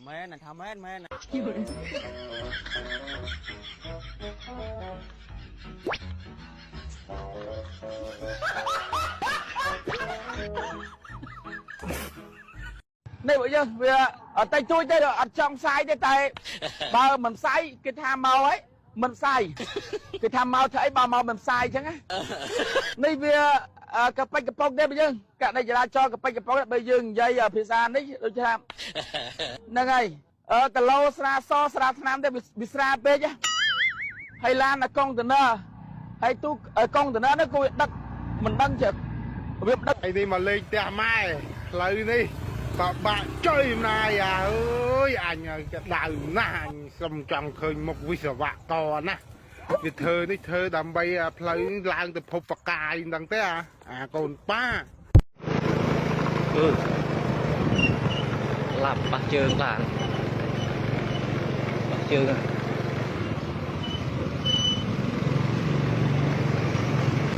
មែនថាមែនមែននេះបើយើងវាអត់តែជួយទេអត់ចង់ផ្សាយទេតែបើមិនផ្សាយគេថាមកហើយមិនផ្សាយគេថាមកធ្វើអីបើមកមិនផ្សាយអញ្ចឹងនេះវាកប៉ិចកប៉ុកទេបើយើងកណិចរាចរកប៉ិចកប៉ុកបើយើងនិយាយភាសានេះដូចថាហ្នឹងហើយគីឡូស្រាសស្រាថ្នាំទេវាស្រាពេកហើយឡានកុងតឺន័រហើយទូកុងតឺន័រនេះគួរដឹកមិនដឹងចេះវាដឹកឯនេះមកលេងផ្ទះម៉ែផ្លូវនេះក៏បាក់ចុយណាយអើយអញក៏ដៅណាស់អញសុំចង់ឃើញមុខវិศវករណាវាធ្វើនេះធ្វើដើម្បីផ្លូវឡើងទៅភពបកាយហ្នឹងទេអាកូនប៉ាឡាប់បាក់ជើងឡាបាក់ជើង